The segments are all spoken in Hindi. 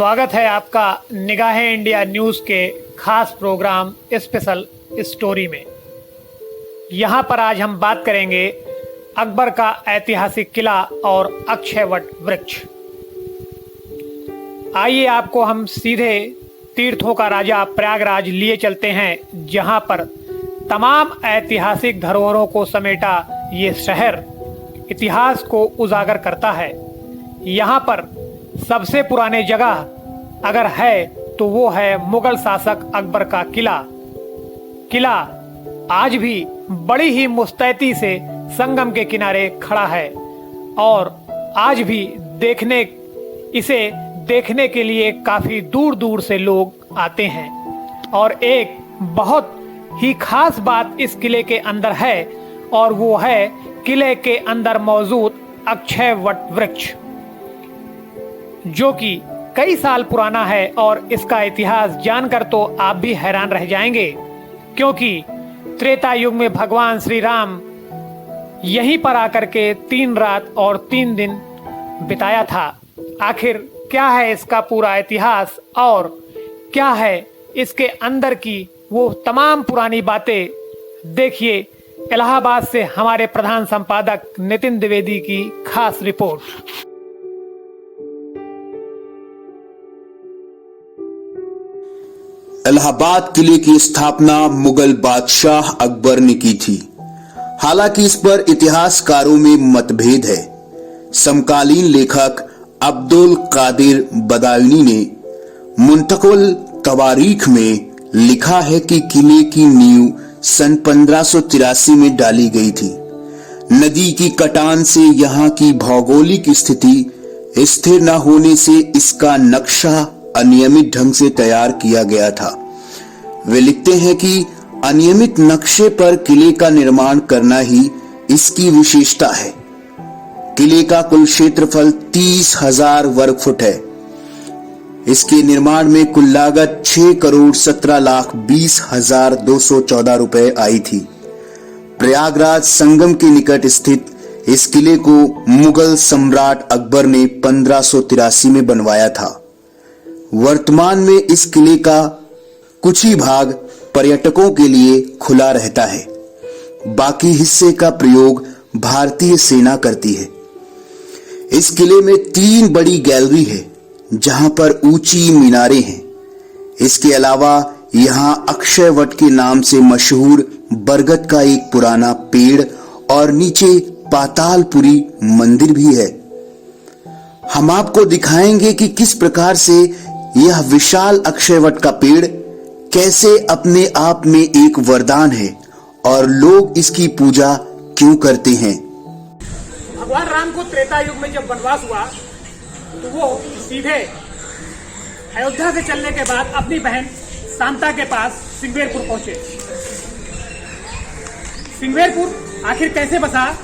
स्वागत है आपका निगाहें इंडिया न्यूज़ के खास प्रोग्राम स्पेशल स्टोरी में। यहाँ पर आज हम बात करेंगे अकबर का ऐतिहासिक किला और अक्षयवट वृक्ष। आइए आपको हम सीधे तीर्थों का राजा प्रयागराज लिए चलते हैं, जहाँ पर तमाम ऐतिहासिक धरोहरों को समेटा ये शहर इतिहास को उजागर करता है। यहाँ पर सबसे पुराने जगह अगर है तो वो है मुगल शासक अकबर का किला आज भी बड़ी ही मुस्तैदी से संगम के किनारे खड़ा है और आज भी इसे देखने के लिए काफी दूर दूर से लोग आते हैं। और एक बहुत ही खास बात इस किले के अंदर है और वो है किले के अंदर मौजूद अक्षयवट वृक्ष, जो कि कई साल पुराना है। और इसका इतिहास जानकर तो आप भी हैरान रह जाएंगे, क्योंकि त्रेता युग में भगवान श्री राम यहीं पर आकर के 3 रात और 3 दिन बिताया था। आखिर क्या है इसका पूरा इतिहास और क्या है इसके अंदर की वो तमाम पुरानी बातें, देखिए इलाहाबाद से हमारे प्रधान संपादक नितिन द्विवेदी की खास रिपोर्ट। इलाहाबाद किले की स्थापना मुगल बादशाह अकबर ने की थी। हालांकि इस पर इतिहासकारों में मतभेद है। समकालीन लेखक अब्दुल कादिर बदायूनी ने मुंतकल तवारीख में लिखा है कि किले की नींव सन 1583 में डाली गई थी। नदी की कटान से यहाँ की भौगोलिक स्थिति स्थिर न होने से इसका नक्शा अनियमित ढंग से तैयार किया गया था। वे लिखते हैं कि अनियमित नक्शे पर किले का निर्माण करना ही इसकी विशेषता है। किले का कुल क्षेत्रफल 30,000 वर्ग फुट है। इसके निर्माण में कुल लागत 6,17,20,214 रुपए आई थी। प्रयागराज संगम के निकट स्थित इस किले को मुगल सम्राट अकबर ने 1583 में बनवाया था। वर्तमान में इस किले का कुछ ही भाग पर्यटकों के लिए खुला रहता है। बाकी हिस्से का प्रयोग भारतीय सेना करती है। इस किले में 3 बड़ी गैलरी है, जहां पर ऊंची मीनारें हैं। इसके अलावा यहां अक्षयवट के नाम से मशहूर बरगद का एक पुराना पेड़ और नीचे पातालपुरी मंदिर भी है। हम आपको दिखाएंगे कि किस प्रकार से यह विशाल अक्षयवट का पेड़ कैसे अपने आप में एक वरदान है और लोग इसकी पूजा क्यों करते हैं। भगवान राम को त्रेता युग में जब वनवास हुआ तो वो सीधे अयोध्या से चलने के बाद अपनी बहन शांता के पास सिंगवेरपुर पहुंचे। सिंगवेरपुर आखिर कैसे बसा?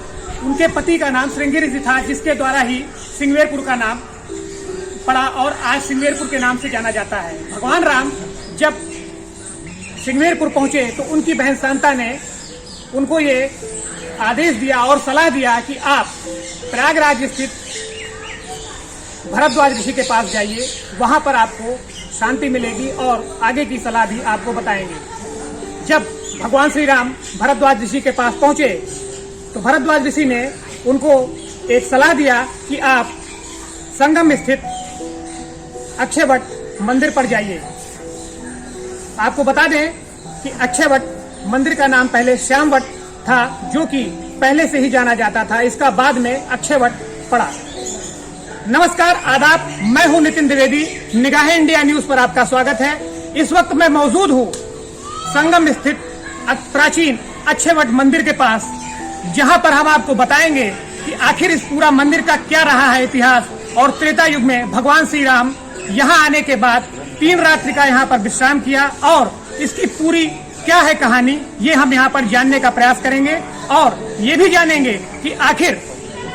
उनके पति का नाम श्रृंगी ऋषि था, जिसके द्वारा ही सिंगवेरपुर का नाम पड़ा और आज सिंगवेरपुर के नाम से जाना जाता है। भगवान राम जब सिंगवेरपुर पहुंचे तो उनकी बहन शांता ने उनको ये आदेश दिया और सलाह दिया कि आप प्रयागराज स्थित भरद्वाज ऋषि के पास जाइए, वहां पर आपको शांति मिलेगी और आगे की सलाह भी आपको बताएंगे। जब भगवान श्री राम भरद्वाज ऋषि के पास पहुंचे तो भरद्वाज ऋषि ने उनको एक सलाह दिया कि आप संगम स्थित अक्षयवट मंदिर पर जाइए। आपको बता दें कि अक्षयवट मंदिर का नाम पहले श्यामवट था, जो कि पहले से ही जाना जाता था। इसका बाद में अक्षयवट पड़ा। नमस्कार, आदाब, मैं हूं नितिन द्विवेदी। निगाहें इंडिया न्यूज पर आपका स्वागत है। इस वक्त मैं मौजूद हूं संगम स्थित प्राचीन अक्षयवट मंदिर के पास, जहां पर हम आपको बताएंगे कि आखिर इस पूरा मंदिर का क्या रहा है इतिहास और त्रेता युग में भगवान श्री राम यहाँ आने के बाद 3 रात्रि का यहाँ पर विश्राम किया और इसकी पूरी क्या है कहानी, ये हम यहाँ पर जानने का प्रयास करेंगे और ये भी जानेंगे कि आखिर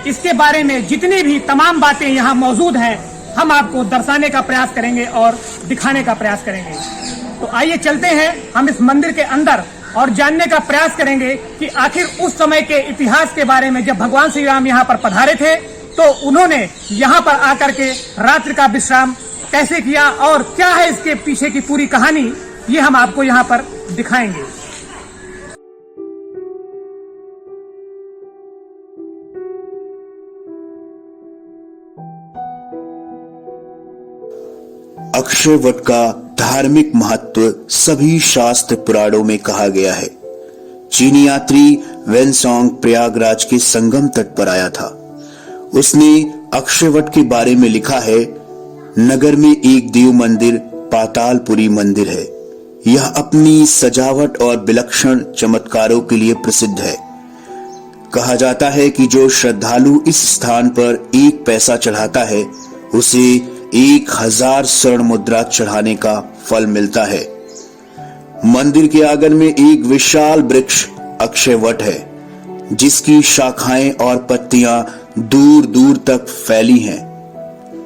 इसके बारे में जितनी भी तमाम बातें यहाँ मौजूद हैं, हम आपको दर्शाने का प्रयास करेंगे और दिखाने का प्रयास करेंगे। तो आइए चलते हैं हम इस मंदिर के अंदर और जानने का प्रयास करेंगे कि आखिर उस समय के इतिहास के बारे में। जब भगवान श्री राम यहाँ पर पधारे थे तो उन्होंने यहाँ पर आकर के रात्रि का विश्राम कैसे किया और क्या है इसके पीछे की पूरी कहानी, ये हम आपको यहाँ पर दिखाएंगे। अक्षय वट का धार्मिक महत्व सभी शास्त्र पुराणों में कहा गया है। चीनी यात्री वेनसोंग प्रयागराज के संगम तट पर आया था। उसने अक्षय वट के बारे में लिखा है, नगर में एक देव मंदिर पातालपुरी मंदिर है। यह अपनी सजावट और विलक्षण चमत्कारों के लिए प्रसिद्ध है। कहा जाता है कि जो श्रद्धालु इस स्थान पर 1 पैसा चढ़ाता है उसे 1000 स्वर्ण मुद्रा चढ़ाने का फल मिलता है। मंदिर के आंगन में एक विशाल वृक्ष अक्षय वट है, जिसकी शाखाएं और पत्तियां दूर दूर तक फैली हैं।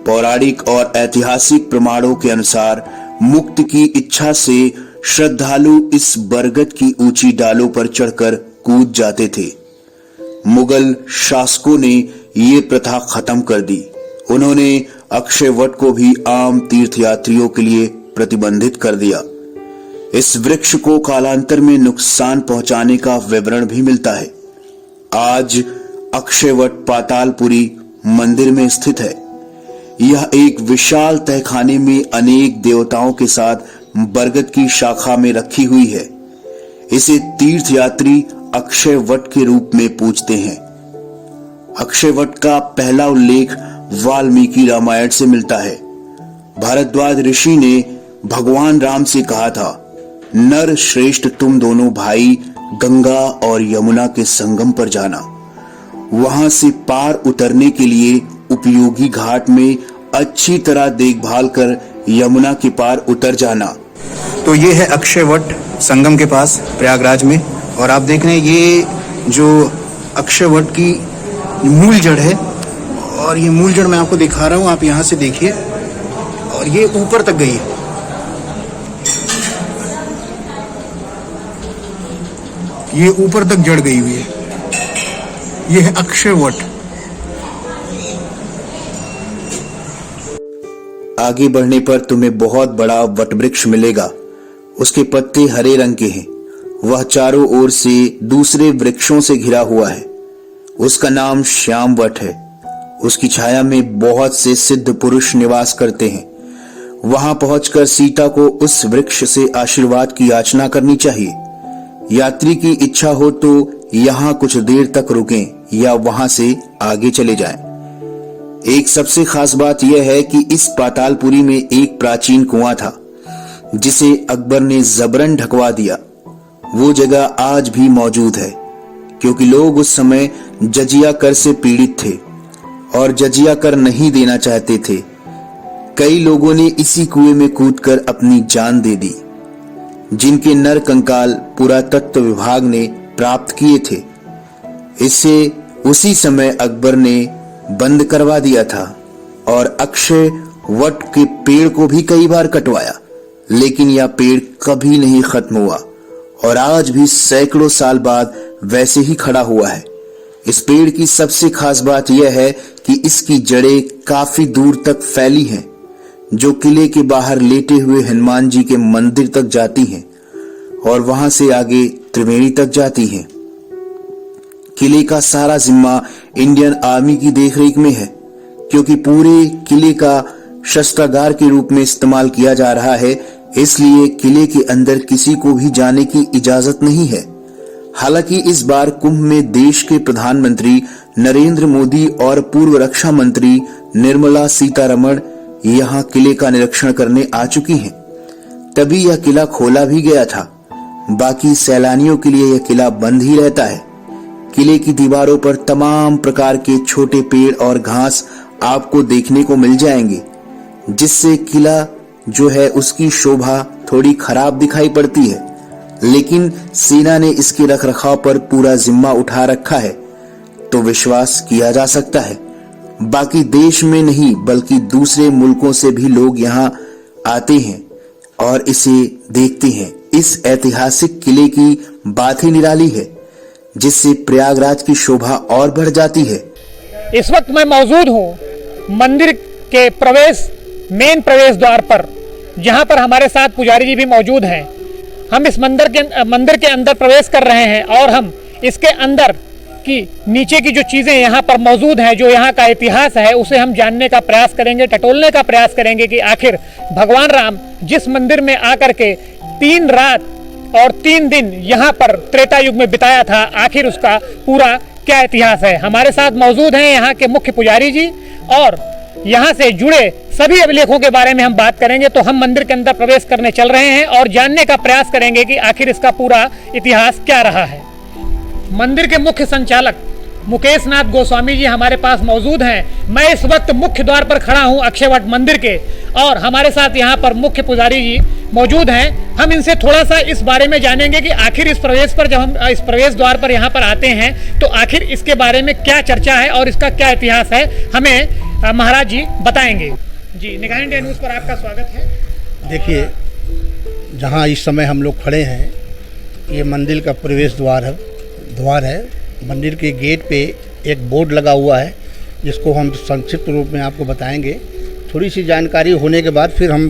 पौराणिक और ऐतिहासिक प्रमाणों के अनुसार मुक्ति की इच्छा से श्रद्धालु इस बरगद की ऊंची डालों पर चढ़कर कूद जाते थे। मुगल शासकों ने ये प्रथा खत्म कर दी। उन्होंने अक्षय वट को भी आम तीर्थयात्रियों के लिए प्रतिबंधित कर दिया। इस वृक्ष को कालांतर में नुकसान पहुंचाने का विवरण भी मिलता है। आज अक्षय वट पातालपुरी मंदिर में स्थित है। यह एक विशाल तहखाने में अनेक देवताओं के साथ बरगद की शाखा में रखी हुई है। इसे तीर्थयात्री अक्षय वट के रूप में पूजते हैं। अक्षय वट का पहला उल्लेख वाल्मीकि रामायण से मिलता है। भारद्वाज ऋषि ने भगवान राम से कहा था, नर श्रेष्ठ तुम दोनों भाई गंगा और यमुना के संगम पर जाना। वहां से पार उतरने के लिए उपयोगी घाट में अच्छी तरह देखभाल कर यमुना के पार उतर जाना। तो ये है अक्षय वट संगम के पास प्रयागराज में, और आप देख रहे हैं ये जो अक्षय वट की मूल जड़ है, और ये मूल जड़ मैं आपको दिखा रहा हूँ, आप यहाँ से देखिए, और ये ऊपर तक गई है। ये ऊपर तक जड़ गई हुई है। ये है अक्षय वट। आगे बढ़ने पर तुम्हें बहुत बड़ा वट वृक्ष मिलेगा। उसके पत्ते हरे रंग के हैं। वह चारों ओर से दूसरे वृक्षों से घिरा हुआ है। उसका नाम श्याम वट है। उसकी छाया में बहुत से सिद्ध पुरुष निवास करते हैं। वहां पहुंचकर सीता को उस वृक्ष से आशीर्वाद की याचना करनी चाहिए। यात्री की इच्छा हो तो यहाँ कुछ देर तक रुकें या वहां से आगे चले जाएं। एक सबसे खास बात यह है कि इस पातालपुरी में एक प्राचीन कुआं था, जिसे अकबर ने जबरन ढकवा दिया। वो जगह आज भी मौजूद है, क्योंकि लोग उस समय जजिया कर से पीड़ित थे और जजिया कर नहीं देना चाहते थे। कई लोगों ने इसी कुएं में कूदकर अपनी जान दे दी, जिनके नर कंकाल पुरातत्व विभाग ने प्राप्त किए थे। इससे उसी समय अकबर ने बंद करवा दिया था और अक्षय वट के पेड़ को भी कई बार कटवाया, लेकिन यह पेड़ कभी नहीं खत्म हुआ और आज भी सैकड़ों साल बाद वैसे ही खड़ा हुआ है। इस पेड़ की सबसे खास बात यह है कि इसकी जड़ें काफी दूर तक फैली हैं, जो किले के बाहर लेटे हुए हनुमान जी के मंदिर तक जाती हैं और वहां से आगे त्रिवेणी तक जाती हैं। किले का सारा जिम्मा इंडियन आर्मी की देखरेख में है, क्योंकि पूरे किले का शस्त्रागार के रूप में इस्तेमाल किया जा रहा है। इसलिए किले के अंदर किसी को भी जाने की इजाजत नहीं है। हालांकि इस बार कुंभ में देश के प्रधानमंत्री नरेंद्र मोदी और पूर्व रक्षा मंत्री निर्मला सीतारमण यहाँ किले का निरीक्षण करने आ चुकी हैं। तभी यह किला खोला भी गया था। बाकी सैलानियों के लिए यह किला बंद ही रहता है। किले की दीवारों पर तमाम प्रकार के छोटे पेड़ और घास आपको देखने को मिल जाएंगे, जिससे किला जो है उसकी शोभा थोड़ी खराब दिखाई पड़ती है, लेकिन सेना ने इसके रखरखाव पर पूरा जिम्मा उठा रखा है, तो विश्वास किया जा सकता है। बाकी देश में नहीं बल्कि दूसरे मुल्कों से भी लोग यहाँ आते हैं और इसे देखते हैं। इस ऐतिहासिक किले की बात ही निराली है, जिससे प्रयागराज की शोभा और बढ़ जाती है। इस वक्त मैं मौजूद हूँ मंदिर के प्रवेश मेन प्रवेश द्वार पर, जहां पर हमारे साथ पुजारी जी भी मौजूद हैं, हम इस मंदिर के अंदर प्रवेश कर रहे हैं और हम इसके अंदर की नीचे की जो चीज़ें यहाँ पर मौजूद हैं, जो यहाँ का इतिहास है, उसे हम जानने का प्रयास करेंगे, टटोलने का प्रयास करेंगे कि आखिर भगवान राम जिस मंदिर में आकर के 3 रात और 3 दिन यहाँ पर त्रेता युग में बिताया था, आखिर उसका पूरा क्या इतिहास है। हमारे साथ मौजूद हैं यहाँ के मुख्य पुजारी जी और यहाँ से जुड़े सभी अभिलेखों के बारे में हम बात करेंगे। तो हम मंदिर के अंदर प्रवेश करने चल रहे हैं और जानने का प्रयास करेंगे कि आखिर इसका पूरा इतिहास क्या रहा है। मंदिर के मुख्य संचालक मुकेश नाथ गोस्वामी जी हमारे पास मौजूद हैं। मैं इस वक्त मुख्य द्वार पर खड़ा हूं अक्षयवट मंदिर के, और हमारे साथ यहाँ पर मुख्य पुजारी जी मौजूद हैं। हम इनसे थोड़ा सा इस बारे में जानेंगे कि आखिर इस प्रवेश पर, जब हम इस प्रवेश द्वार पर यहाँ पर आते हैं, तो आखिर इसके बारे में क्या चर्चा है और इसका क्या इतिहास है, हमें महाराज जी बताएंगे। जी, निगाह इंडिया न्यूज़ पर आपका स्वागत है। देखिए, जहाँ इस समय हम लोग खड़े हैं, ये मंदिर का प्रवेश द्वार है। मंदिर के गेट पे एक बोर्ड लगा हुआ है, जिसको हम संक्षिप्त रूप में आपको बताएंगे। थोड़ी सी जानकारी होने के बाद फिर हम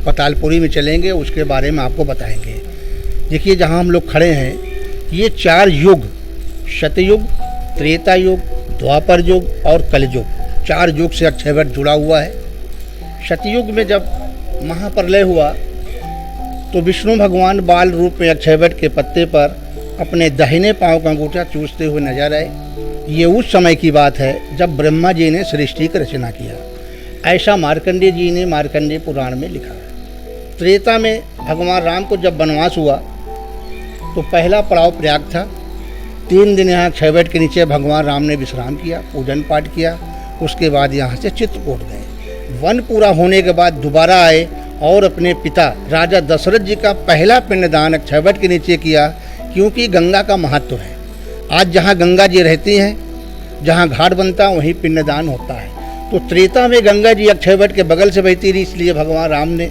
पतालपुरी में चलेंगे, उसके बारे में आपको बताएंगे। देखिए, जहाँ हम लोग खड़े हैं, ये 4 युग, सतयुग, त्रेता युग, द्वापर युग और कलयुग, 4 युग से अक्षयवट जुड़ा हुआ है। सतयुग में जब महाप्रलय हुआ तो विष्णु भगवान बाल रूप में अक्षयवट के पत्ते पर अपने दाहिने पांव का अंगूठा चूसते हुए नजर आए। ये उस समय की बात है जब ब्रह्मा जी ने सृष्टि की रचना किया। ऐसा मार्कंडेय जी ने मार्कंडेय पुराण में लिखा है। त्रेता में भगवान राम को जब वनवास हुआ तो पहला पड़ाव प्रयाग था। 3 दिन यहाँ अक्षयवट के नीचे भगवान राम ने विश्राम किया, पूजन पाठ किया। उसके बाद यहाँ से चित्रकूट गए। वन पूरा होने के बाद दोबारा आए और अपने पिता राजा दशरथ जी का पहला पिंडदान अक्षयवट के नीचे किया, क्योंकि गंगा का महत्व है। आज जहाँ गंगा जी रहती हैं, जहाँ घाट बनता है, वहीं पिंडदान होता है। तो त्रेता में गंगा जी अक्षयवट के बगल से बहती रही, इसलिए भगवान राम ने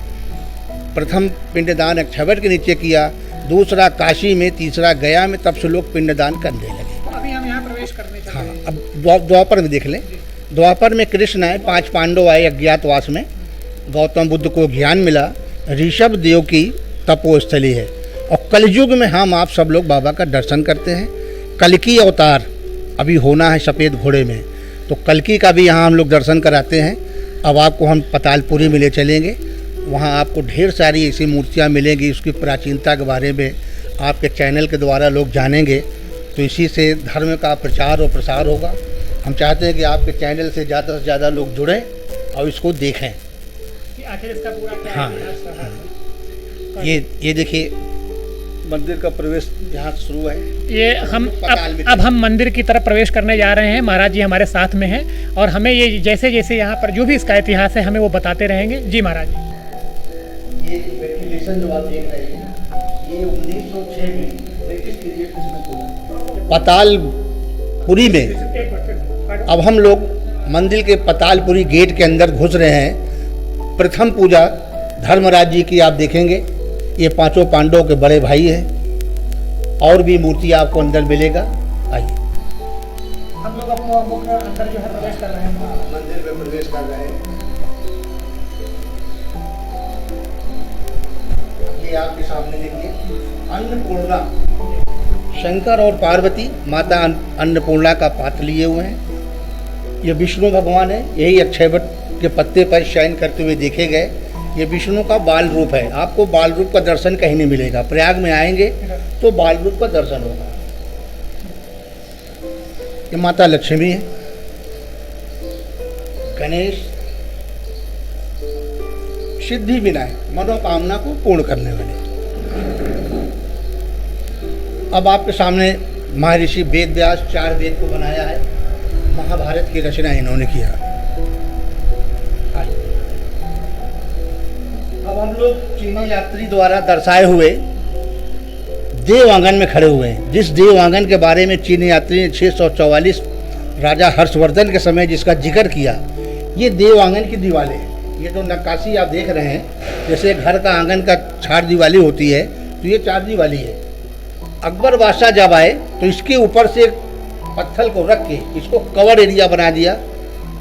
प्रथम पिंडदान अक्षयवट के नीचे किया, दूसरा काशी में, तीसरा गया में। तब से लोग पिंडदान करने लगे। अभी हम यहाँ प्रवेश करने चल रहे हैं। अब द्वापर में देख लें। द्वापर में कृष्ण आए, 5 पांडव आए अज्ञातवास में। गौतम बुद्ध को ज्ञान मिला। ऋषभ देव की तपोस्थली है। और कलयुग में हम आप सब लोग बाबा का दर्शन करते हैं। कल्कि अवतार अभी होना है सफ़ेद घोड़े में, तो कल्कि का भी यहाँ हम लोग दर्शन कराते हैं। अब आपको हम पतालपुरी में ले चलेंगे। वहाँ आपको ढेर सारी ऐसी मूर्तियाँ मिलेंगी, उसकी प्राचीनता के बारे में आपके चैनल के द्वारा लोग जानेंगे। तो इसी से धर्म का प्रचार और प्रसार होगा। हम चाहते हैं कि आपके चैनल से ज़्यादा लोग जुड़ें और इसको देखें कि आखिर इसका पूरा क्या हाँ। इतिहास रहा है। ये देखिए, मंदिर का प्रवेश यहाँ शुरू है। ये हम अब हम मंदिर की तरफ प्रवेश करने जा रहे हैं। महाराज जी हमारे साथ में हैं और हमें ये जैसे जैसे यहाँ पर जो भी इसका इतिहास है हमें वो बताते रहेंगे। जी महाराज जी। ये वेंटिलेशन जो आप देख रहे हैं, ये 1906 में ब्रिटिश पीरियड में खुला। पतालपुरी में अब हम लोग मंदिर के पतालपुरी गेट के अंदर घुस रहे हैं। प्रथम पूजा धर्मराज जी की आप देखेंगे। ये 5 पांडवों के बड़े भाई हैं। और भी मूर्ति आपको अंदर मिलेगा। आइए, हम लोग अपने मुख्य अंदर जो है प्रवेश कर रहे हैं। मंदिर में प्रवेश कर रहे हैं। ये आपके सामने देखिए, अन्नपूर्णा, शंकर और पार्वती माता अन्नपूर्णा का पात्र लिए हुए हैं। ये विष्णु भगवान है। यही अक्षयवट के पत्ते पर शयन करते हुए देखे गए। ये विष्णु का बाल रूप है। आपको बाल रूप का दर्शन कहीं नहीं मिलेगा। प्रयाग में आएंगे तो बाल रूप का दर्शन होगा। ये माता लक्ष्मी है। गणेश सिद्धि विनायक, मनोकामना को पूर्ण करने वाले। अब आपके सामने महर्षि वेद व्यास 4 वेद को बनाया है। महाभारत की रचना इन्होंने किया। अब हम लोग चीनी यात्री द्वारा दर्शाए हुए देव आंगन में खड़े हुए हैं। जिस देव आंगन के बारे में चीनी यात्री ने 644 राजा हर्षवर्धन के समय जिसका जिक्र किया, ये देव आंगन की दीवारें हैं। ये जो नक्काशी आप देख रहे हैं, जैसे घर का आंगन का 4 दीवाली होती है, तो ये 4 दीवाली है। अकबर बादशाह जब आए तो इसके ऊपर से पत्थर को रख के इसको कवर एरिया बना दिया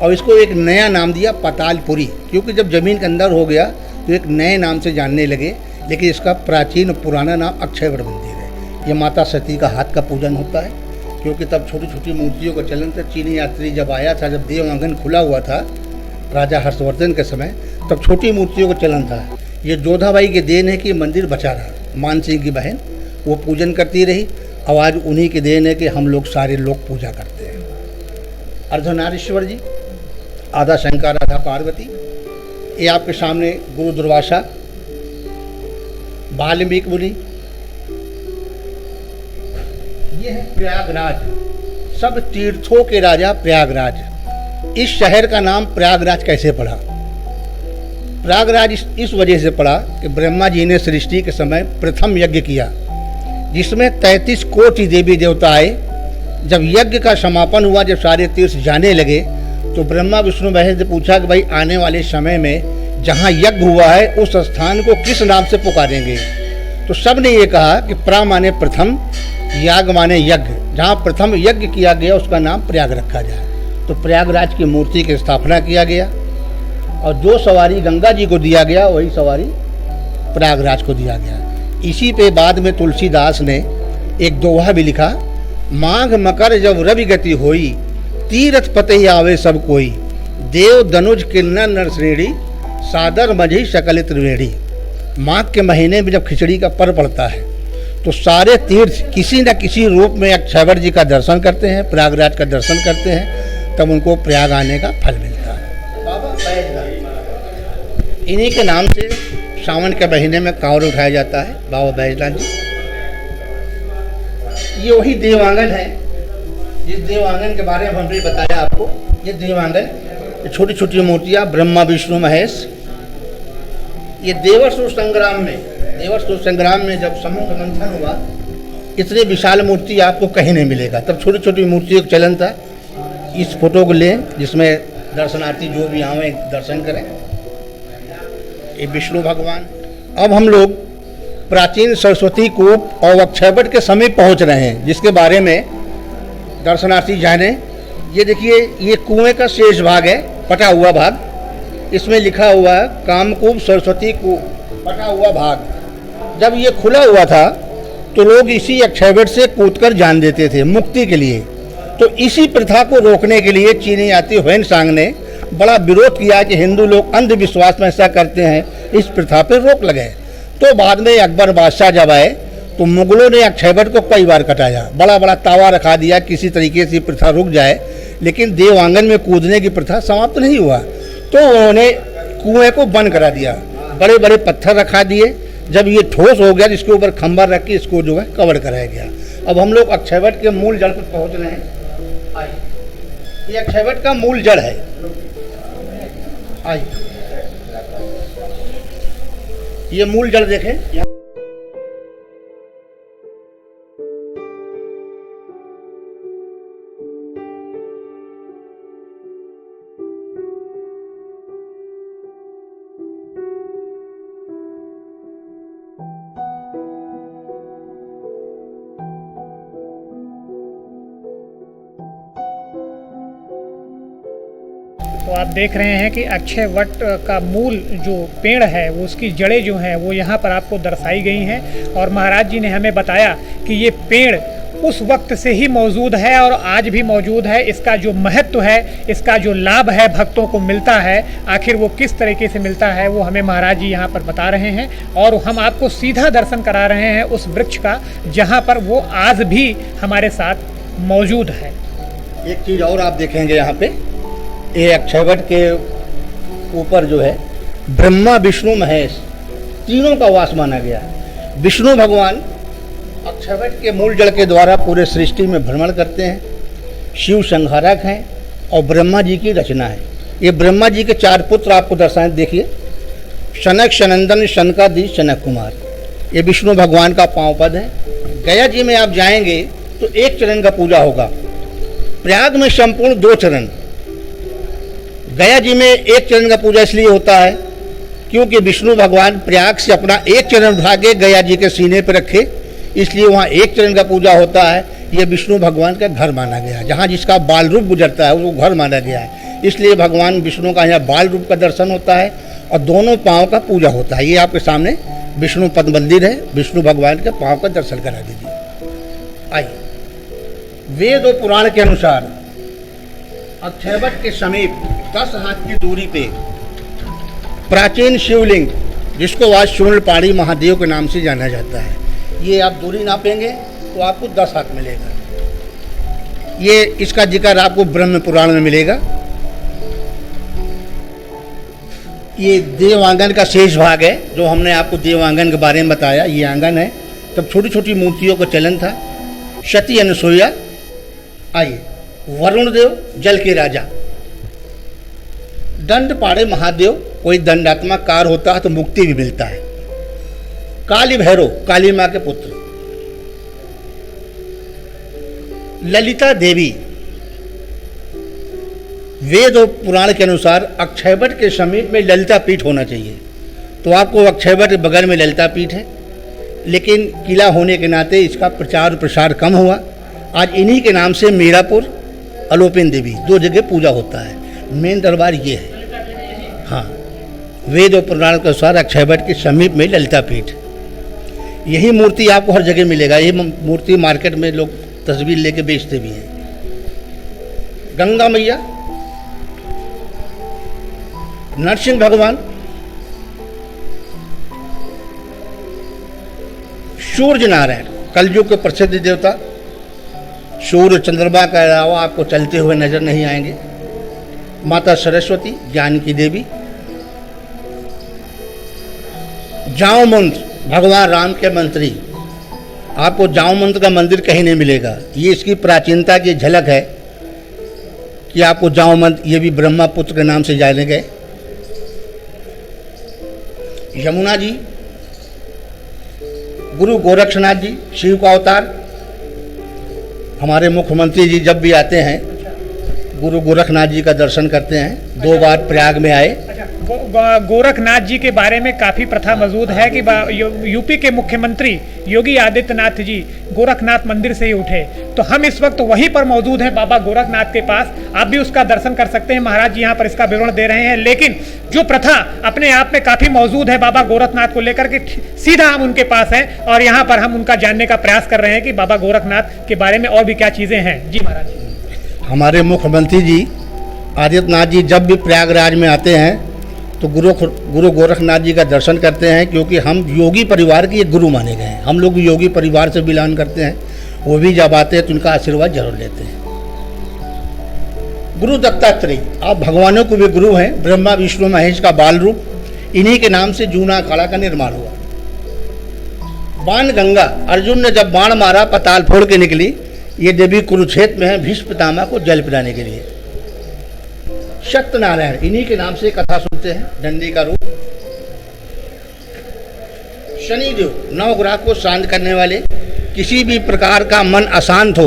और इसको एक नया नाम दिया पातालपुरी, क्योंकि जब ज़मीन के अंदर हो गया तो एक नए नाम से जानने लगे, लेकिन इसका प्राचीन पुराना नाम अक्षयवट मंदिर है। ये माता सती का हाथ का पूजन होता है, क्योंकि तब छोटी छोटी मूर्तियों का चलन था। चीनी यात्री जब आया था, जब देव आंगन खुला हुआ था राजा हर्षवर्धन के समय, तब छोटी मूर्तियों का चलन था। ये जोधाबाई के देन है कि मंदिर बचा रहा। मान सिंह की बहन वो पूजन करती रही, आवाज़ उन्हीं के देन है कि हम लोग सारे लोग पूजा करते हैं। अर्धनारीश्वर जी, आधा शंकर आधा पार्वती। ये आपके सामने गुरु दुर्वासा, वाल्मीकि मुनि। ये है प्रयागराज, सब तीर्थों के राजा प्रयागराज। इस शहर का नाम प्रयागराज कैसे पड़ा? प्रयागराज इस वजह से पड़ा कि ब्रह्मा जी ने सृष्टि के समय प्रथम यज्ञ किया, जिसमें 33 कोटि देवी देवता आए। जब यज्ञ का समापन हुआ, जब सारे तीर्थ जाने लगे, तो ब्रह्मा विष्णु महेश ने पूछा कि भाई आने वाले समय में जहाँ यज्ञ हुआ है उस स्थान को किस नाम से पुकारेंगे? तो सब ने ये कहा कि प्रा माने प्रथम, याग माने यज्ञ। जहाँ प्रथम यज्ञ किया गया उसका नाम प्रयाग रखा जाए। तो प्रयागराज की मूर्ति की स्थापना किया गया, और जो सवारी गंगा जी को दिया गया वही सवारी प्रयागराज को दिया गया। इसी पे बाद में तुलसीदास ने एक दोहा भी लिखा, माघ मकर जब रवि गति होई, तीरथ पते आवे सब कोई, देव दनुज किन्नर नर श्रेणी, सादर मझी सकल त्रिवेणी। माघ के महीने में जब खिचड़ी का पर्व पड़ता है तो सारे तीर्थ किसी न किसी रूप में अक्षयवट जी का दर्शन करते हैं, प्रयागराज का दर्शन करते हैं, तब उनको प्रयाग आने का फल मिलता है। बाबा बैजनाथ, इन्हीं के नाम से सावन के महीने में कांवड़ उठाया जाता है, बाबा बैजनाथ जी। ये वही देवांगन है जिस देवांगन के बारे में हमने बताया आपको। ये देवांगन, ये छोटी छोटी मूर्तियाँ, ब्रह्मा विष्णु महेश। ये देवासुर संग्राम में जब समुद्र मंथन हुआ, इतनी विशाल मूर्ति आपको कहीं नहीं मिलेगा। तब छोटी छोटी मूर्तियों का चलन था। इस फोटो को लें जिसमें दर्शनार्थी जो भी आवे दर्शन करें। ये विष्णु भगवान। अब हम लोग प्राचीन सरस्वती कूप और अक्षयवट के समीप पहुंच रहे हैं, जिसके बारे में दर्शनार्थी जाने। ये देखिए, ये कुएं का शेष भाग है, पटा हुआ भाग। इसमें लिखा हुआ है कामकूप सरस्वती कूप, पटा हुआ भाग। जब ये खुला हुआ था तो लोग इसी अक्षयवट से कूदकर जान देते थे मुक्ति के लिए। तो इसी प्रथा को रोकने के लिए चीनी यात्री ह्वेनसांग ने बड़ा विरोध किया कि हिंदू लोग अंधविश्वास में ऐसा करते हैं, इस प्रथा पर रोक लगाए। तो बाद में अकबर बादशाह जब आए तो मुगलों ने अक्षयवट को कई बार कटाया, बड़ा बड़ा तावा रखा दिया, किसी तरीके से प्रथा रुक जाए। लेकिन देवांगन में कूदने की प्रथा समाप्त नहीं हुआ, तो उन्होंने कुएं को बंद करा दिया, बड़े बड़े पत्थर रखा दिए। जब ये ठोस हो गया, इसके ऊपर खंभा रख के इसको जो है कवर कराया गया। अब हम लोग अक्षयवट के मूल जड़ पर पहुंच रहे हैं। आइए, ये अक्षयवट का मूल जड़ है। आइए, ये मूल जड़ देखें। तो आप देख रहे हैं कि अक्षयवट का मूल जो पेड़ है वो उसकी जड़ें जो हैं वो यहाँ पर आपको दर्शाई गई हैं। और महाराज जी ने हमें बताया कि ये पेड़ उस वक्त से ही मौजूद है और आज भी मौजूद है। इसका जो महत्व है, इसका जो लाभ है भक्तों को मिलता है, आखिर वो किस तरीके से मिलता है वो हमें महाराज जी यहाँ पर बता रहे हैं। और हम आपको सीधा दर्शन करा रहे हैं उस वृक्ष का जहाँ पर वो आज भी हमारे साथ मौजूद है। एक चीज़ और आप देखेंगे यहाँ पे, ये अक्षयवट के ऊपर जो है ब्रह्मा विष्णु महेश तीनों का वास माना गया है। विष्णु भगवान अक्षयवट के मूल जड़ के द्वारा पूरे सृष्टि में भ्रमण करते हैं, शिव संहारक हैं और ब्रह्मा जी की रचना है। ये ब्रह्मा जी के 4 पुत्र आपको दर्शाएं, देखिए, शनक, शनंदन, शनकादिश, शनक कुमार। ये विष्णु भगवान का पांव पद है। गया जी में आप जाएंगे तो 1 चरण का पूजा होगा। प्रयाग में संपूर्ण 2 चरण। गया जी में 1 चरण का पूजा इसलिए होता है क्योंकि विष्णु भगवान प्रयाग से अपना 1 चरण उठा के गया जी के सीने पर रखे, इसलिए वहाँ 1 चरण का पूजा होता है। ये विष्णु भगवान का घर माना गया है, जहाँ जिसका बाल रूप गुजरता है वो घर माना गया है। इसलिए भगवान विष्णु का यहाँ बाल रूप का दर्शन होता है और दोनों पाँव का पूजा होता है। ये आपके सामने विष्णु पद मंदिर है, विष्णु भगवान के पाँव का दर्शन करा दीजिए। आइए, वेद और पुराण के अनुसार अक्षयवट के समीप 10 हाथ की दूरी पे प्राचीन शिवलिंग, जिसको आज शून्यपाणी महादेव के नाम से जाना जाता है, ये आप दूरी नापेंगे तो आपको 10 हाथ मिलेगा। ये इसका जिक्र आपको ब्रह्म पुराण में मिलेगा। ये देव आंगन का शेष भाग है, जो हमने आपको देव आंगन के बारे में बताया। ये आंगन है, तब छोटी छोटी मूर्तियों का चलन था। सती अनुसुईया। आइए, वरुण देव जल के राजा, दंड पाड़े महादेव, कोई दंडात्मक कार होता है तो मुक्ति भी मिलता है। काली भैरव, काली माँ के पुत्र। ललिता देवी, वेद और पुराण के अनुसार अक्षयवट के समीप में ललिता पीठ होना चाहिए। तो आपको अक्षयवट के बगल में ललिता पीठ है, लेकिन किला होने के नाते इसका प्रचार प्रसार कम हुआ। आज इन्हीं के नाम से मीरापुर, अलोपिन देवी 2 जगह पूजा होता है। मेन दरबार ये है। हाँ, वेद और पुराण के अनुसार अक्षयवट के समीप में ललिता पीठ। यही मूर्ति आपको हर जगह मिलेगा। यही मूर्ति मार्केट में लोग तस्वीर लेके बेचते भी हैं। गंगा मैया, नरसिंह भगवान, सूर्य नारायण, कलयुग के प्रसिद्ध देवता। सूर्य चंद्रमा के अलावा आपको चलते हुए नजर नहीं आएंगे। माता सरस्वती, ज्ञान की देवी। जाओ मंत्र, भगवान राम के मंत्री। आपको जाओ मंत्र का मंदिर कहीं नहीं मिलेगा। ये इसकी प्राचीनता की झलक है कि आपको जाओ मंत्र, ये भी ब्रह्मा पुत्र के नाम से जाने गए। यमुना जी, गुरु गोरक्षनाथ जी, शिव का अवतार। हमारे मुख्यमंत्री जी जब भी आते हैं गुरु गोरखनाथ जी का दर्शन करते हैं। 2 बार प्रयाग में आए। गोरखनाथ जी के बारे में काफ़ी प्रथा मौजूद है कि यूपी के मुख्यमंत्री योगी आदित्यनाथ जी गोरखनाथ मंदिर से ही उठे। तो हम इस वक्त वहीं पर मौजूद हैं, बाबा गोरखनाथ के पास। आप भी उसका दर्शन कर सकते हैं। महाराज जी यहाँ पर इसका विवरण दे रहे हैं। लेकिन जो प्रथा अपने आप में काफ़ी मौजूद है बाबा गोरखनाथ को लेकर के, सीधा हम उनके पास हैं और यहाँ पर हम उनका जानने का प्रयास कर रहे हैं कि बाबा गोरखनाथ के बारे में और भी क्या चीज़ें हैं। जी महाराज। हमारे मुख्यमंत्री जी आदित्यनाथ जी जब भी प्रयागराज में आते हैं तो गुरु गोरखनाथ जी का दर्शन करते हैं, क्योंकि हम योगी परिवार के एक गुरु माने गए हैं। हम लोग योगी परिवार से बिलोंग करते हैं। वो भी जब आते हैं तो उनका आशीर्वाद जरूर लेते हैं। गुरु दत्तात्रेय, आप भगवानों को भी गुरु हैं। ब्रह्मा विष्णु महेश का बाल रूप, इन्हीं के नाम से जूना अखाड़ा का निर्माण हुआ। बाण गंगा, अर्जुन ने जब बाण मारा पताल फोड़ के निकली। ये देवी कुरुक्षेत्र में है, भीष्म पितामह को जल पिलाने के लिए। सत्यनारायण, इन्हीं के नाम से कथा सुनते हैं, डंडी का रूप। शनिदेव, 9 ग्रह को शांत करने वाले। किसी भी प्रकार का मन अशांत हो,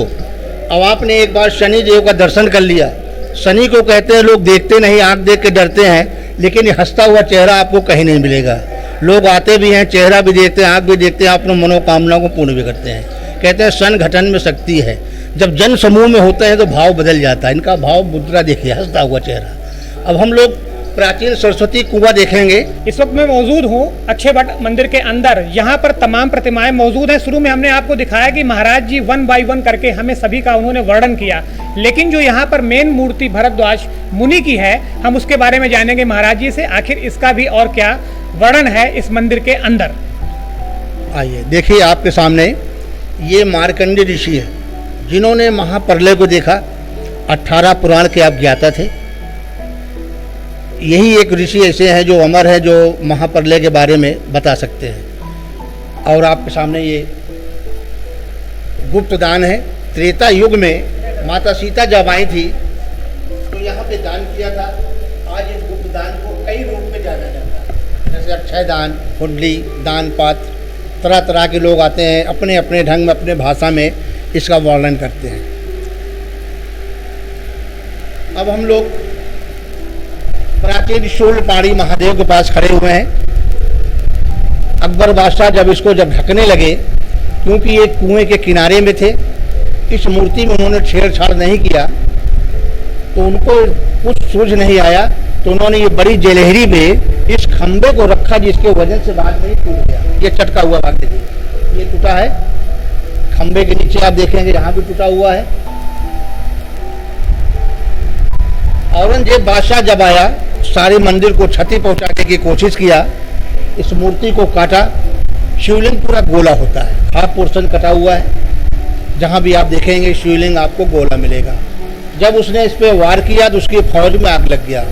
अब आपने एक बार शनिदेव का दर्शन कर लिया। शनि को कहते हैं लोग देखते नहीं, आंख देख के डरते हैं, लेकिन ये हंसता हुआ चेहरा आपको कहीं नहीं मिलेगा। लोग आते भी हैं, चेहरा भी देखते हैं, आंख भी देखते हैं, अपनी मनोकामनाओं को पूर्ण भी करते हैं। कहते हैं सन घटन में शक्ति है। जब जन समूह में होते हैं तो भाव बदल जाता है। इनका भाव मुद्रा देखिए, हंसता हुआ चेहरा। अब हम लोग प्राचीन सरस्वती कुआं देखेंगे। इस वक्त मैं मौजूद हूँ अक्षयवट मंदिर के अंदर। यहाँ पर तमाम प्रतिमाएं मौजूद हैं। शुरू में हमने आपको दिखाया कि महाराज जी 1 बाय 1 करके हमें सभी का उन्होंने वर्णन किया, लेकिन जो यहाँ पर मेन मूर्ति भरद्वाज मुनि की है, हम उसके बारे में जानेंगे महाराज जी से। आखिर इसका भी और क्या वर्णन है इस मंदिर के अंदर। आइए देखिए, आपके सामने ये मार्कंडेय ऋषि है, जिन्होंने महाप्रलय को देखा। 18 पुराण के आप ज्ञाता थे। यही एक ऋषि ऐसे हैं जो अमर है, जो महाप्रलय के बारे में बता सकते हैं। और आपके सामने ये गुप्त दान है। त्रेता युग में माता सीता जब आई थी तो यहाँ पे दान किया था। आज इस गुप्त दान को कई रूप में जाना जाता है, जैसे अक्षय दान, कुंडली, दान पात्र। तरह तरह के लोग आते हैं, अपने अपने ढंग में, अपने भाषा में इसका वर्णन करते हैं। अब हम लोग प्राचीन शूलपाणी महादेव के पास खड़े हुए हैं। अकबर बादशाह जब इसको ढकने लगे, क्योंकि ये कुएं के किनारे में थे, इस मूर्ति में उन्होंने छेड़छाड़ नहीं किया, तो उनको कुछ सूझ नहीं आया, तो उन्होंने ये बड़ी जलेहरी में इस खंबे को रखा, जिसके वजन से बाद में ये टूट गया। ये चटका हुआ भाग देखिए, ये टूटा है। खंबे के नीचे आप देखेंगे यहाँ भी टूटा हुआ है। औरंगजेब बादशाह जब आया, सारे मंदिर को क्षति पहुंचाने की कोशिश किया, इस मूर्ति को काटा। शिवलिंग पूरा गोला होता है, हाफ पोर्शन कटा हुआ है। जहां भी आप देखेंगे शिवलिंग आपको गोला मिलेगा। जब उसने इस पे वार किया तो उसकी फौज में आग लग गया।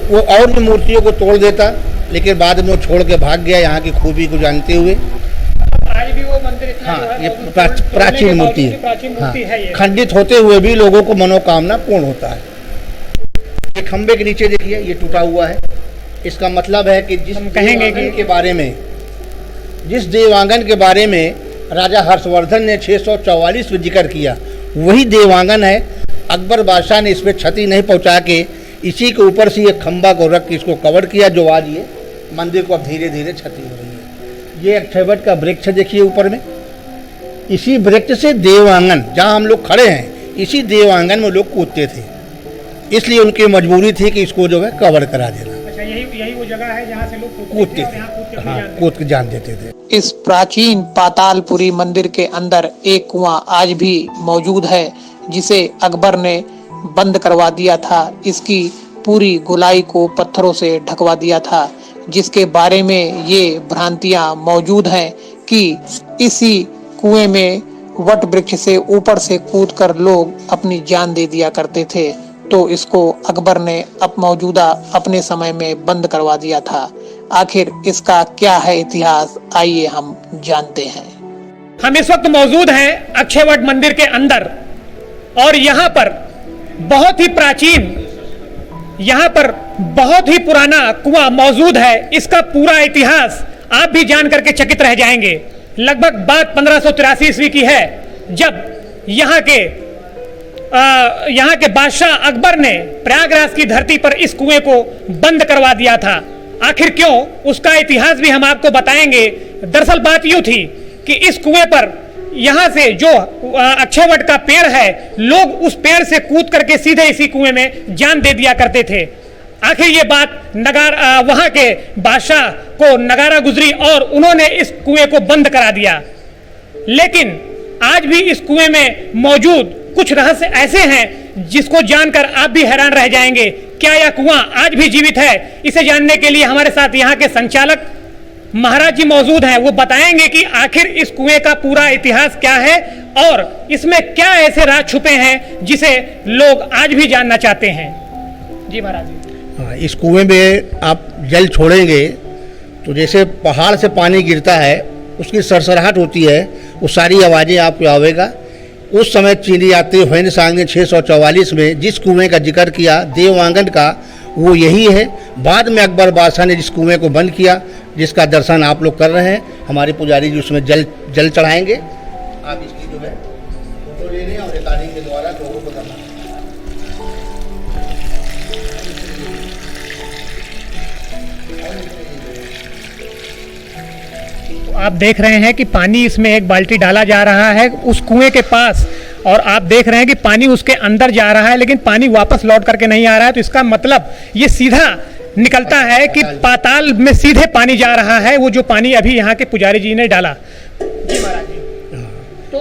वो और भी मूर्तियों को तोड़ देता, लेकिन बाद में वो छोड़ के भाग गया, यहाँ की खूबी को जानते हुए। आज भी वो मंदिर इतना हाँ, जो है, ये वो प्राचीन मूर्ति है। प्राचीन मूर्ति है ये। खंडित होते हुए भी लोगों को मनोकामना पूर्ण होता है। ये खंबे के नीचे देखिए, ये टूटा हुआ है। इसका मतलब है कि जिस देवांगन के बारे में राजा हर्षवर्धन ने 644 में जिक्र किया, वही देवांगन है। अकबर बादशाह ने इस पर क्षति नहीं पहुंचा के इसी के ऊपर से ये खंबा को रख के इसको कवर किया, जो आज ये मंदिर को अब धीरे धीरे क्षति हो रही है। ये अक्षयवट का वृक्ष देखिए ऊपर में, इसी वृक्ष से देवांगन, जहाँ हम लोग खड़े हैं, इसी देवांगन में लोग कूदते थे। इसलिए उनकी मजबूरी थी कि इसको जो है कवर करा देना। अच्छा, यही वो जगह है जहाँ से लोग कूदते थे, हाँ, कूद के जान देते थे। इस प्राचीन पातालपुरी मंदिर के अंदर एक कुआं आज भी मौजूद है, जिसे अकबर ने बंद करवा दिया था। इसकी पूरी गोलाई को पत्थरों से ढकवा दिया था, जिसके बारे में ये भ्रांतियां मौजूद हैं कि इसी कुएं में वट वृक्ष से ऊपर से कूदकर लोग अपनी जान दे दिया करते थे। तो इसको अकबर ने अब मौजूदा अपने समय में बंद करवा दिया था। आखिर इसका क्या है इतिहास, आइए हम जानते हैं। हम इस वक्त मौजूद हैं अक्षयवट मंदिर के अंदर, और यहाँ पर बहुत ही प्राचीन, यहाँ पर बहुत ही पुराना कुआं मौजूद है। इसका पूरा इतिहास आप भी जान करके चकित रह जाएंगे। लगभग बात 1583 ईस्वी की है, जब यहाँ के बादशाह अकबर ने प्रयागराज की धरती पर इस कुएं को बंद करवा दिया था। आखिर क्यों, उसका इतिहास भी हम आपको बताएंगे। दरअसल बात यूं थी कि इस कुएं पर यहाँ से जो अक्षयवट का पेड़ है, लोग उस पेड़ से कूद करके सीधे इसी कुएं में जान दे दिया करते थे। आखिर ये बात वहाँ के बादशाह को नगारा गुजरी और उन्होंने इस कुएं को बंद करा दिया। लेकिन आज भी इस कुएं में मौजूद कुछ रहस्य ऐसे हैं जिसको जानकर आप भी हैरान रह जाएंगे। क्या यह कुआं आज भी जीवित है? इसे जानने के लिए हमारे साथ यहाँ के संचालक महाराज जी मौजूद हैं। वो बताएंगे कि आखिर इस कुएं का पूरा इतिहास क्या है और इसमें क्या ऐसे राज छुपे हैं जिसे लोग आज भी जानना चाहते हैं। जी महाराज जी। हाँ, इस कुएं में आप जल छोड़ेंगे तो जैसे पहाड़ से पानी गिरता है, उसकी सरसराहट होती है, वो सारी आवाज़ें आपको आवेगा। उस समय चीनी यात्री हुएन सांग ने 644 में जिस कुएं का जिक्र किया देवांगन का, वो यही है। बाद में अकबर बादशाह ने जिस कुएं को बंद किया, जिसका दर्शन आप लोग कर रहे हैं, हमारे पुजारी जी उसमें जल चढ़ाएंगे। आप इसकी जो है फोटो ले लें और रिकॉर्डिंग के द्वारा लोगों को करना। आप देख रहे हैं कि पानी इसमें एक बाल्टी डाला जा रहा है उस कुएं के पास, और आप देख रहे हैं कि पानी उसके अंदर जा रहा है, लेकिन पानी वापस लौट करके नहीं आ रहा है। तो इसका मतलब ये सीधा निकलता है कि पाताल में सीधे पानी जा रहा है, वो जो पानी अभी यहाँ के पुजारी जी ने डाला। जी महाराज जी, तो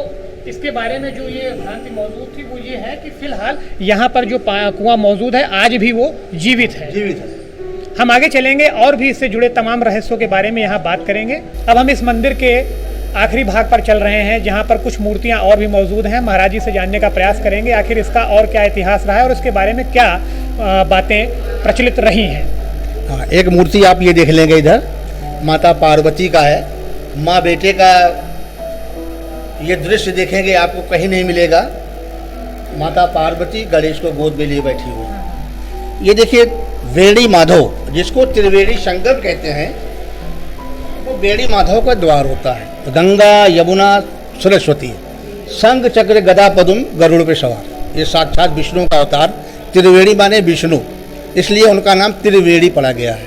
इसके बारे में जो ये भ्रांति मौजूद थी वो ये है कि फिलहाल यहाँ पर जो कुआं मौजूद है आज भी वो जीवित है। हम आगे चलेंगे और भी इससे जुड़े तमाम रहस्यों के बारे में यहाँ बात करेंगे। अब हम इस मंदिर के आखिरी भाग पर चल रहे हैं, जहाँ पर कुछ मूर्तियाँ और भी मौजूद हैं। महाराज जी से जानने का प्रयास करेंगे आखिर इसका और क्या इतिहास रहा है और इसके बारे में क्या बातें प्रचलित रही हैं। हाँ, एक मूर्ति आप ये देख लेंगे, इधर माता पार्वती का है। माँ बेटे का ये दृश्य देखेंगे आपको कहीं नहीं मिलेगा। माता पार्वती गणेश को गोद में लिए बैठी हुई। ये देखिए वेड़ी माधव, जिसको त्रिवेणी संगम कहते हैं, वो वेड़ी माधव का द्वार होता है। गंगा यमुना सरस्वती संग चक्र गदा पद्म गरुड़ पे सवार, ये साक्षात विष्णु का अवतार। त्रिवेणी माने विष्णु, इसलिए उनका नाम त्रिवेणी पड़ा गया है।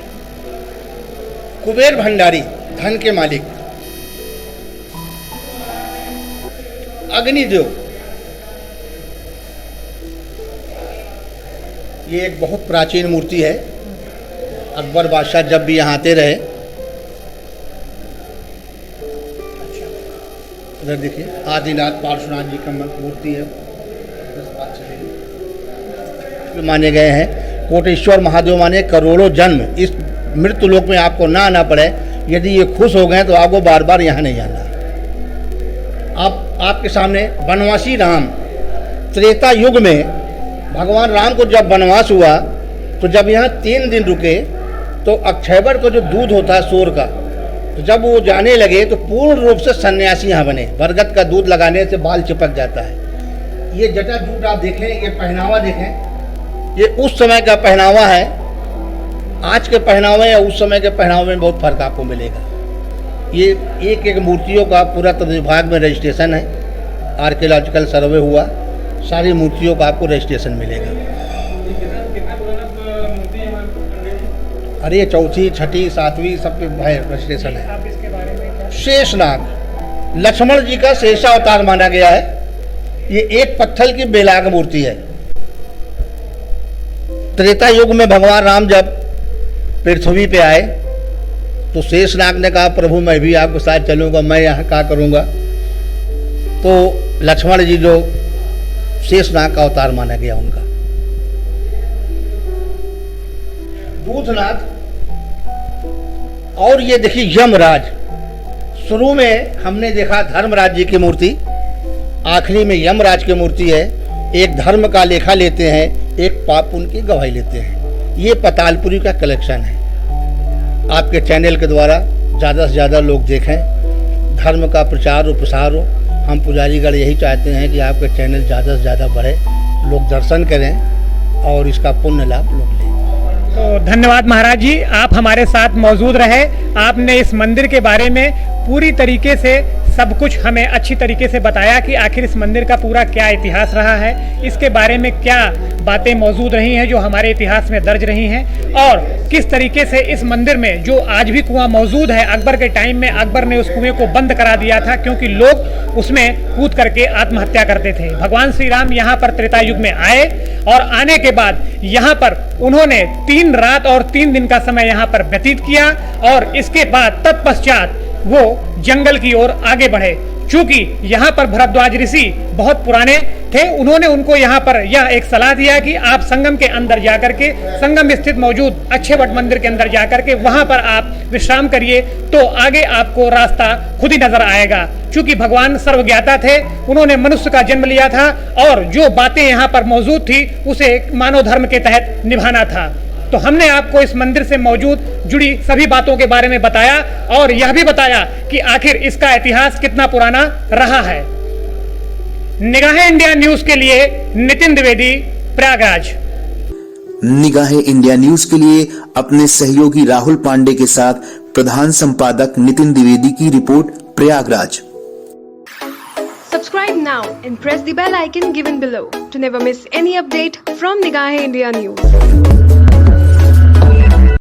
कुबेर भंडारी, धन के मालिक। अग्निदेव, ये एक बहुत प्राचीन मूर्ति है। अकबर बादशाह जब भी यहाँ आते रहे, इधर देखिए आदिनाथ पार्श्वनाथ जी का मूर्ति है, माने गए हैं। कोटेश्वर महादेव माने करोड़ों जन्म इस मृत्यु लोक में आपको ना आना पड़े। यदि ये खुश हो गए तो आपको बार बार यहाँ नहीं जाना। आपके सामने वनवासी राम, त्रेता युग में भगवान राम को जब वनवास हुआ तो जब यहाँ 3 दिन रुके तो अक्षयवट का जो दूध होता है सूर का, तो जब वो जाने लगे तो पूर्ण रूप से सन्यासी यहाँ बने। बरगद का दूध लगाने से बाल चिपक जाता है। ये जटा जूट आप देखें, ये पहनावा देखें, ये उस समय का पहनावा है। आज के पहनावे या उस समय के पहनावे में बहुत फर्क आपको मिलेगा। ये एक एक मूर्तियों का पुरातत्व विभाग में रजिस्ट्रेशन है, आर्कियोलॉजिकल सर्वे हुआ, सारी मूर्तियों का आपको रजिस्ट्रेशन मिलेगा। अरे ये चौथी, छठी, सातवीं सबके रजिस्ट्रेशन है। शेषनाग लक्ष्मण जी का शेषावतार माना गया है। ये एक पत्थर की बेलाग मूर्ति है। त्रेता युग में भगवान राम जब पृथ्वी पे आए तो शेषनाग ने कहा प्रभु मैं भी आपके साथ चलूंगा, मैं यहाँ क्या करूँगा। तो लक्ष्मण जी जो शेषनाग का अवतार माना गया उनका। दूधनाथ और ये देखिए यमराज। शुरू में हमने देखा धर्मराज जी की मूर्ति, आखिरी में यमराज की मूर्ति है। एक धर्म का लेखा लेते हैं, एक पाप उनकी गवाही लेते हैं। ये पतालपुरी का कलेक्शन है। आपके चैनल के द्वारा ज़्यादा से ज़्यादा लोग देखें, धर्म का प्रचार और प्रसार हो। हम पुजारीगढ़ यही चाहते हैं कि आपके चैनल ज़्यादा से ज़्यादा बढ़े, लोग दर्शन करें और इसका पुण्य लाभ लोग लें। तो धन्यवाद महाराज जी, आप हमारे साथ मौजूद रहे। आपने इस मंदिर के बारे में पूरी तरीके से सब कुछ हमें अच्छी तरीके से बताया कि आखिर इस मंदिर का पूरा क्या इतिहास रहा है, इसके बारे में क्या बातें मौजूद रही हैं जो हमारे इतिहास में दर्ज रही हैं, और किस तरीके से इस मंदिर में जो आज भी कुआं मौजूद है, अकबर के टाइम में अकबर ने उस कुएं को बंद करा दिया था क्योंकि लोग उसमें कूद करके आत्महत्या करते थे। भगवान श्री राम यहाँ पर त्रेता युग में आए और आने के बाद यहाँ पर उन्होंने 3 रात और 3 दिन का समय यहाँ पर व्यतीत किया और इसके बाद तत्पश्चात वो जंगल की ओर आगे बढ़े। चूंकि यहाँ पर भरद्वाज ऋषि बहुत पुराने थे, उन्होंने उनको यहाँ पर यह एक सलाह दिया कि आप संगम के अंदर जाकर के, संगम स्थित मौजूद अक्षयवट मंदिर के अंदर जाकर के वहां पर आप विश्राम करिए तो आगे आपको रास्ता खुद ही नजर आएगा। चूंकि भगवान सर्वज्ञाता थे, उन्होंने मनुष्य का जन्म लिया था और जो बातें यहाँ पर मौजूद थी उसे मानव धर्म के तहत निभाना था। तो हमने आपको इस मंदिर से मौजूद जुड़ी सभी बातों के बारे में बताया और यह भी बताया कि आखिर इसका इतिहास कितना पुराना रहा है। निगाहें इंडिया न्यूज के लिए नितिन द्विवेदी, प्रयागराज। निगाहें इंडिया न्यूज के लिए अपने सहयोगी राहुल पांडे के साथ प्रधान संपादक नितिन द्विवेदी की report, Prayagraj. Subscribe now and press the bell icon given below to never miss any update from Nigahe India News.